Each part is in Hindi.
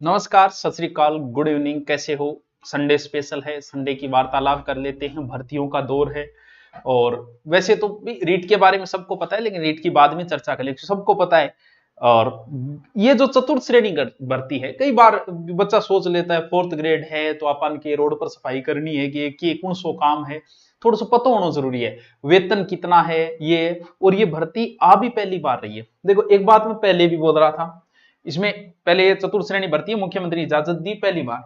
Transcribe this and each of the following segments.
नमस्कार, सत श्री अकाल, गुड इवनिंग। कैसे हो? संडे स्पेशल है, संडे की वार्तालाप कर लेते हैं। भर्तियों का दौर है और वैसे तो रीट के बारे में सबको पता है, लेकिन रीट की बाद में चर्चा कर लेते, सबको पता है। और ये जो चतुर्थ श्रेणी भर्ती है, कई बार बच्चा सोच लेता है फोर्थ ग्रेड है तो अपन के रोड पर सफाई करनी है कि कौन सो काम है, थोड़ा सा पता होना जरूरी है। वेतन कितना है ये, और ये भर्ती आ भी पहली बार रही है। देखो, एक बात मैं पहले भी बोल रहा था, इसमें पहले ये चतुर्थ श्रेणी भर्ती है, मुख्यमंत्री इजाजत दी पहली बार।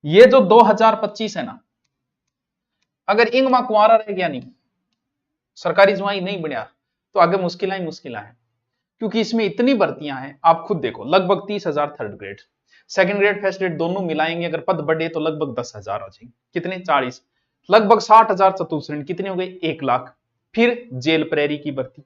ये जो 2025 है ना, अगर इंगमा कुंवारा रह गया नहीं, सरकारी जुआई नहीं बनया, तो आगे मुश्किल ही मुश्किल है। क्योंकि इसमें इतनी भर्तियां हैं, आप खुद देखो, लगभग 30,000 third grade, second grade first grade दोनों मिलाएंगे, अगर पद बढ़े तो लगभग 10,000 हो जाएंगे। कितने? 40। लगभग 60,000 चतुर्थ श्रेणी, कितने हो गए? 1 लाख। फिर जेल प्रेरी की भर्ती,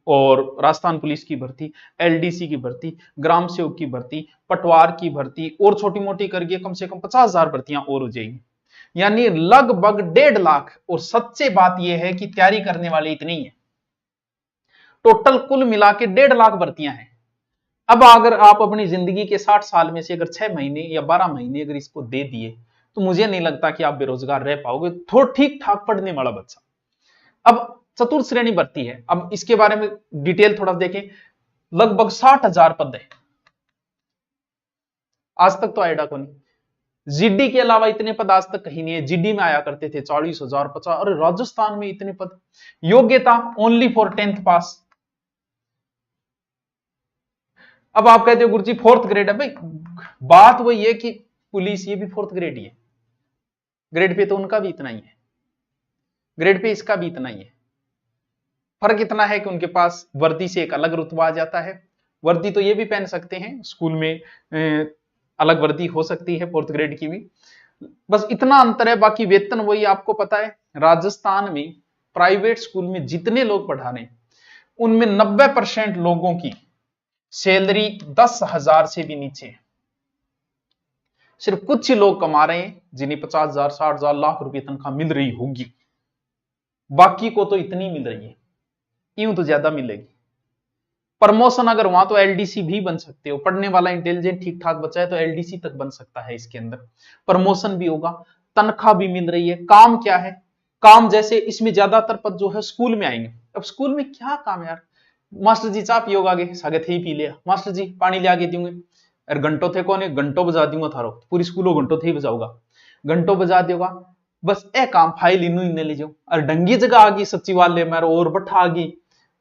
और राजस्थान पुलिस की भर्ती, एलडीसी की भर्ती, ग्राम सेवक की भर्ती, पटवार की भर्ती, और छोटी मोटी करके कम से कम 50,000 भर्तियां और हो जाएंगी। यानी लगभग 1.5 लाख। और सच्चे बात यह है कि तैयारी करने वाले इतने ही है। टोटल कुल मिला के 1.5 लाख भर्तियां हैं। अब अगर आप अपनी जिंदगी के 60 साल में से अगर 6 महीने या 12 महीने अगर इसको दे दिए, तो मुझे नहीं लगता कि आप बेरोजगार रह पाओगे, थोड़ा ठीक ठाक पढ़ने वाला बच्चा। अब चतुर्थ श्रेणी भर्ती है, अब इसके बारे में डिटेल थोड़ा देखें। लगभग 60,000 पद है। आज तक तो आईडा को नहीं, जीडी के अलावा इतने पद आज तक कहीं नहीं है। जीडी में आया करते थे 40,000, 50। और राजस्थान में इतने पद। योग्यता ओनली फॉर 10th पास। अब आप कहते हो गुरुजी फोर्थ ग्रेड है, भाई बात वही है कि पुलिस ये भी फोर्थ ग्रेड ही है। ग्रेड पे तो उनका भी इतना ही है, ग्रेड पे इसका भी इतना ही है। फर्क इतना है कि उनके पास वर्दी से एक अलग रुतबा आ जाता है। वर्दी तो ये भी पहन सकते हैं, स्कूल में अलग वर्दी हो सकती है फोर्थ ग्रेड की भी। बस इतना अंतर है, बाकी वेतन वही आपको पता है। राजस्थान में प्राइवेट स्कूल में जितने लोग पढ़ा रहे हैं, उनमें 90% लोगों की सैलरी 10,000 से भी नीचे है। सिर्फ कुछ ही लोग कमा रहे हैं जिन्हें 50,000, 60,000, लाख रुपए तनख्वाह मिल रही होगी। बाकी को तो इतनी मिल रही है, यूं तो ज्यादा मिलेगी। प्रमोशन अगर हुआ तो एलडीसी भी बन सकते हो। पढ़ने वाला इंटेलिजेंट ठीक ठाक बच्चा है तो एलडीसी तक बन सकता है। इसके अंदर प्रमोशन भी होगा, तनख्वाह भी मिल रही है। काम क्या है? काम जैसे इसमें ज्यादातर पद जो है स्कूल में आएंगे। अब स्कूल में क्या काम है यार? मास्टर जी चाह पियोगा आगे, सागे थे ही पी लिया। मास्टर जी पानी ले आगे दूंगे, अरे घंटों थे कौन है, घंटों बजा दूंगा थारो, पूरी स्कूलों घंटों थे ही बजाऊंगा, घंटों बजा देगा। बस ए काम फाइल इनू इन्हें ले जाओ। अरे ढंगी जगह आ गई सचिवालय में और बठा आ गई,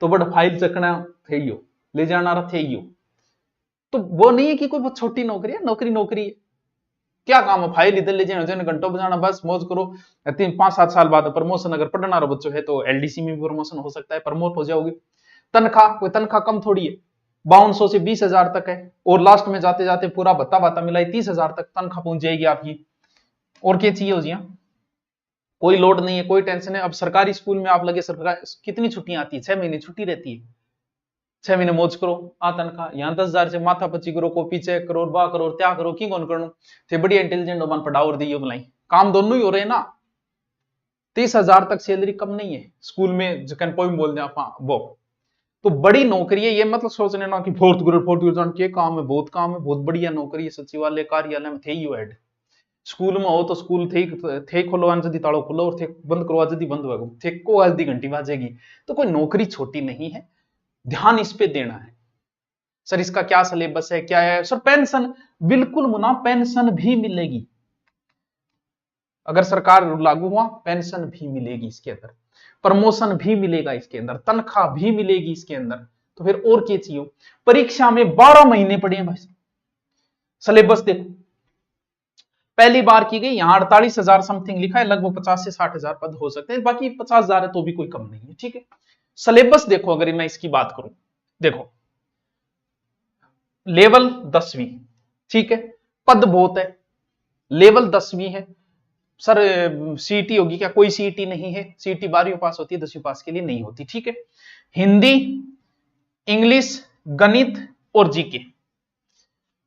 तो बड़ा फाइल चकना थे ही हो, ले जाना रहा थे ही हो। तो वो नहीं है कि कोई बहुत छोटी नौकरी है, नौकरी नौकरी है। क्या काम है? फाइल इधर ले जाना, घंटों बजाना, बस मौज करो। 3-5-7 साल बाद प्रमोशन, अगर पढ़ना रहा बच्चों है तो एलडीसी में भी प्रमोशन हो सकता है, प्रमोट हो जाओगे। तनख्वाह, कोई तनख्वाह कम थोड़ी है, 5200 से 20,000 तक है। और लास्ट में जाते जाते पूरा भत्ता भाता मिलाई 30,000 तक तनख्वाह पहुंच जाएगी आपकी। और क्या चाहिए हो जी? कोई लोड नहीं है, कोई टेंशन है। अब सरकारी स्कूल में आप लगे, सरकार कितनी छुट्टियां आती है? 6 महीने छुट्टी रहती है। 6 महीने मौज करो, आ तनख्वाह। यहाँ 10,000 से माथा पच्ची करो, कॉपी चेक करो, वाह करो, त्या करो, की कौन करो। थे बढ़िया इंटेलिजेंट हो, पढ़ाओ और दियो बुलाई, काम दोनों ही हो रहे हैं ना। 30,000 तक सैलरी कम नहीं है स्कूल में, जकन कोई बोल दे आप वो तो बड़ी नौकरी है। ये मतलब सोचने ना कि फोर्थ ग्रेड के काम है, बहुत काम है, बहुत बढ़िया नौकरी है। सचिवालय कार्यालय में थे ही हेड। स्कूल में हो तो स्कूल थे खोलो आज यदि ताड़ो खोलो, और थे बंद करो आज यदि बंद होगा, थे को आज दी घंटी बाजेगी। तो कोई नौकरी छोटी नहीं है, ध्यान इस पे देना है। सर इसका क्या सिलेबस है, क्या है? सर पेंशन, बिल्कुल मुना, पेंशन भी मिलेगी। अगर सरकार लागू हुआ, पेंशन भी मिलेगी इसके अंदर, प्रमोशन भी मिलेगा इसके अंदर, तनख्वाह भी मिलेगी इसके अंदर। तो फिर और क्या चाहिए? परीक्षा में 12 महीने पड़े हैं भाई। सिलेबस देखो, पहली बार की गई, यहां 48,000 समथिंग लिखा है, लगभग 50 से 60,000 पद हो सकते हैं, बाकी 50,000 है तो भी कोई कम नहीं है। ठीक है, सिलेबस देखो, अगर मैं इसकी बात करूं, देखो लेवल 10वीं, ठीक है, पद बहुत है, लेवल 10वीं है। सर सीईटी होगी क्या? कोई सीईटी नहीं है, सीईटी 12वीं पास होती है, 10वीं पास के लिए नहीं होती। ठीक है, हिंदी, इंग्लिश, गणित और जीके,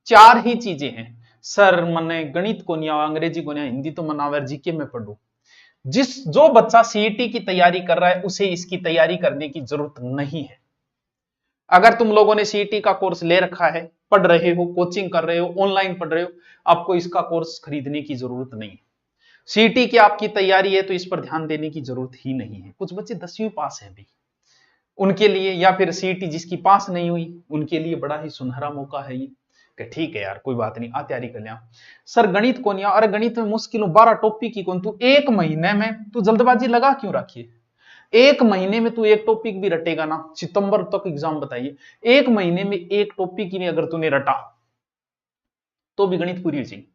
4 ही चीजें हैं। सर मैंने गणित को नहीं आवा, अंग्रेजी को नहीं, हिंदी तो मनावे, जीके में पढ़ू। जो बच्चा सीईटी की तैयारी कर रहा है, उसे इसकी तैयारी करने की जरूरत नहीं है। अगर तुम लोगों ने सीईटी का कोर्स ले रखा है, पढ़ रहे हो, कोचिंग कर रहे हो, ऑनलाइन पढ़ रहे हो, आपको इसका कोर्स खरीदने की जरूरत नहीं है। सीईटी की आपकी तैयारी है तो इस पर ध्यान देने की जरूरत ही नहीं है। कुछ बच्चे 10वीं पास है अभी, उनके लिए, या फिर सीईटी जिसकी पास नहीं हुई उनके लिए बड़ा ही सुनहरा मौका है ये, कि ठीक है यार कोई बात नहीं, आ तैयारी कर लिया। सर गणित कौन या, अरे गणित में मुश्किल 12 टॉपिक की कौन, तू एक महीने में तू जल्दबाजी लगा क्यों रखी है? एक महीने में तू एक टॉपिक भी रटेगा ना, सितंबर तक एग्जाम बताइए, एक महीने में एक टॉपिक ही अगर तूने रटा तो भी गणित पूरी हो जाएगी।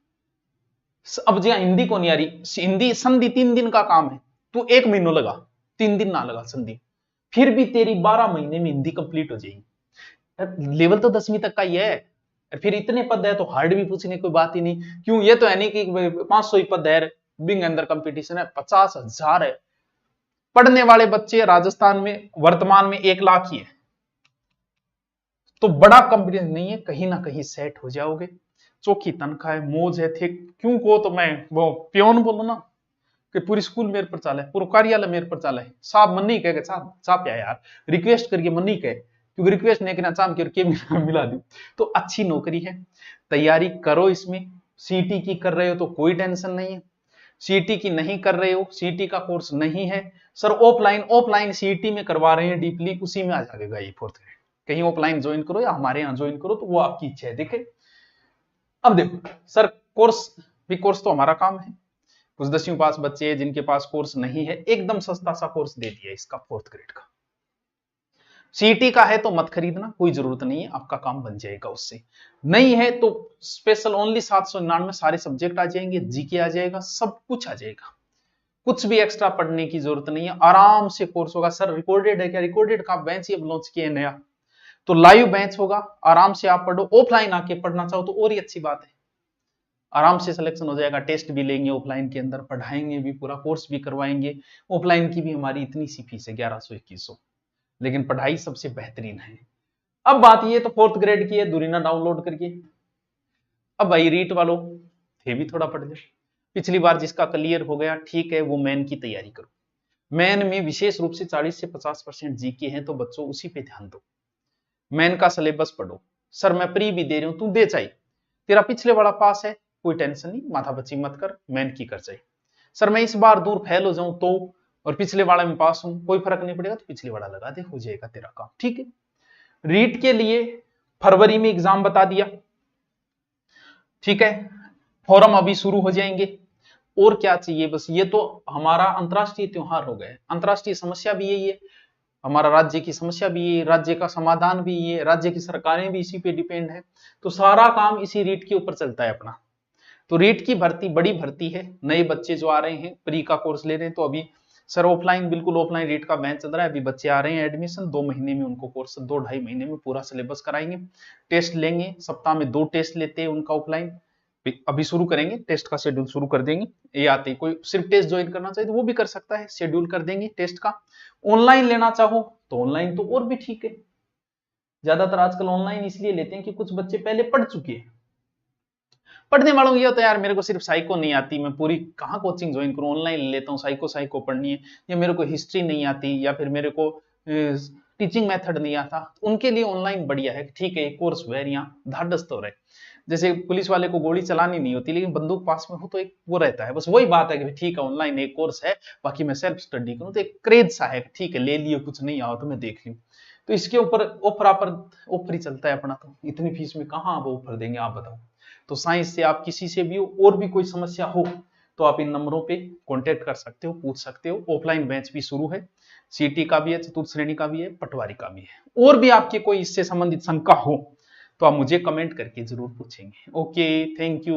अब जहां हिंदी को नहीं आ रही, हिंदी संधि 3 दिन का काम है, तू 1 महीना लगा, 3 दिन ना लगा संधि, फिर भी तेरी 12 महीने में हिंदी कंप्लीट हो जाएगी। लेवल तो 10वीं तक का ही है, फिर इतने पद है तो हार्ड भी पूछने कोई बात ही नहीं। क्यों, ये तो है नहीं कि 500 ही पद है, बिंग अंदर कंपटीशन है, 50,000 है। पढ़ने वाले बच्चे राजस्थान में वर्तमान में 1 लाख ही है, तो बड़ा कंपटीशन नहीं है, कहीं ना कहीं सेट हो जाओगे। चौखी तनख्वाह है, मौज है, थे क्यों को तो मैं वो प्योन बोलू ना कि पूरी स्कूल मेरे पर चाला है, पूरा कार्यालय मेरे पर चाला है, साहब मन नहीं कहे साहब साहब क्या यार, रिक्वेस्ट करके मन नहीं कहे, क्योंकि रिक्वेस्ट नहीं करना चाह के मिला दी। तो अच्छी नौकरी है, तैयारी करो इसमें। सीईटी की कर रहे हो तो कोई टेंशन नहीं है, सीईटी की नहीं कर रहे हो, सीईटी का कोर्स नहीं है, सर ऑफलाइन सीईटी में करवा रहे हैं डीपली, उसी में आ जाएगा ये 4th ग्रेड। कहीं ऑफलाइन ज्वाइन करो या हमारे यहाँ ज्वाइन करो, तो वो आपकी इच्छा है। देखे अब देखो सर, कोर्स तो हमारा काम है। कुछ 10वीं पास बच्चे हैं जिनके पास कोर्स नहीं है, एकदम सस्ता सा कोर्स दे दिया इसका 4th ग्रेड का। सीईटी का है तो मत खरीदना, कोई जरूरत नहीं है, आपका काम बन जाएगा उससे। नहीं है तो स्पेशल ओनली 799 सारे सब्जेक्ट आ जाएंगे, जीके आ जाएगा, सब कुछ आ जाएगा, कुछ भी एक्स्ट्रा पढ़ने की जरूरत नहीं है, आराम से कोर्स होगा। सर रिकॉर्डेड है क्या? रिकॉर्डेड का बेंच ही अब लॉन्च किया नया, तो लाइव बेंच होगा, आराम से आप पढ़ो। ऑफलाइन आके पढ़ना चाहो तो और ही अच्छी बात है, आराम से सिलेक्शन हो जाएगा, टेस्ट भी लेंगे ऑफलाइन के अंदर, पढ़ाएंगे भी, पूरा कोर्स भी करवाएंगे। ऑफलाइन की भी हमारी इतनी सी फीस है 1100-2100, लेकिन पढ़ाई सबसे बेहतरीन है। अब बात ये तो 4th ग्रेड की है, दूरीना डाउनलोड करके। अब भाई रीट वालों थे भी थोड़ा पढ़ ले, पिछली बार जिसका क्लियर हो गया ठीक है, वो मेन की तैयारी करो। मेन में विशेष रूप से 40 से 50% जीके हैं, तो बच्चों उसी पे ध्यान दो, मेन का सिलेबस पढ़ो। सर मैं प्री भी दे रही हूं, तू दे चाहिए, तेरा पिछले वाला पास है, कोई टेंशन नहीं, माथा बच्ची मत कर, मेन की कर चाहिए। सर मैं इस बार दूर फेल हो जाऊं तो, और पिछले वाला में पास हूं, कोई फर्क नहीं पड़ेगा, तो पिछले वाला लगा दे, हो जाएगा तेरा काम, ठीक है। रीट के लिए फरवरी में एग्जाम बता दिया, ठीक है, फॉरम अभी शुरू हो जाएंगे। और क्या चाहिए, बस ये तो हमारा अंतरराष्ट्रीय त्योहार हो गए, अंतरराष्ट्रीय समस्या भी यही है, हमारा राज्य की समस्या भी ये, राज्य का समाधान भी ये, राज्य की सरकारें भी इसी पे डिपेंड है, तो सारा काम इसी रीट के ऊपर चलता है अपना। तो रीट की भर्ती बड़ी भर्ती है, नए बच्चे जो आ रहे हैं प्री का कोर्स ले रहे हैं, तो अभी सर ऑफलाइन, बिल्कुल ऑफलाइन रीट का बैच चल रहा है, अभी बच्चे आ रहे हैं एडमिशन, 2 महीने में उनको कोर्स, 2-2.5 महीने में पूरा सिलेबस कराएंगे, टेस्ट लेंगे, सप्ताह में 2 टेस्ट लेते हैं उनका ऑफलाइन, अभी शुरू करेंगे, टेस्ट का शेड्यूल शुरू कर देंगे। ये आते कोई सिर्फ टेस्ट ज्वाइन करना चाहिए तो वो भी कर सकता है, शेड्यूल कर देंगे टेस्ट का। ऑनलाइन लेना चाहो तो ऑनलाइन तो और भी ठीक है, ज्यादातर आजकल ऑनलाइन इसलिए लेते हैं कि कुछ बच्चे पहले पढ़ चुके हैं। पढ़ने वालों को ये होता है यार मेरे को सिर्फ साइको नहीं आती, मैं पूरी कहाँ कोचिंग ज्वाइन करूँ, ऑनलाइन ले लेता हूँ, साइको पढ़नी है, या मेरे को हिस्ट्री नहीं आती, या फिर मेरे को टीचिंग मेथड नहीं आता, उनके लिए ऑनलाइन बढ़िया है, ठीक है, कोर्स वेर यहाँ ढाढ़स तो रहे। जैसे पुलिस वाले को गोली चलानी नहीं होती लेकिन बंदूक पास में हो तो एक वो रहता है, बस वही बात है कि ठीक है ऑनलाइन एक कोर्स है, बाकी मैं सेल्फ स्टडी करूँ, तो एक क्रेज सा है, ठीक है ले लियो, कुछ नहीं आओ तो मैं देख लूँ। तो इसके ऊपर ऑफर ही चलता है अपना, तो इतनी फीस में कहाँ आप ऑफर देंगे आप बताओ। तो साइंस से आप किसी से भी और भी कोई समस्या हो तो आप इन नंबरों पे कांटेक्ट कर सकते हो, पूछ सकते हो। ऑफलाइन बैच भी शुरू है, सीटी का भी है, चतुर्थ श्रेणी का भी है, पटवारी का भी है। और भी आपकी कोई इससे संबंधित शंका हो तो आप मुझे कमेंट करके जरूर पूछेंगे। Okay, thank you.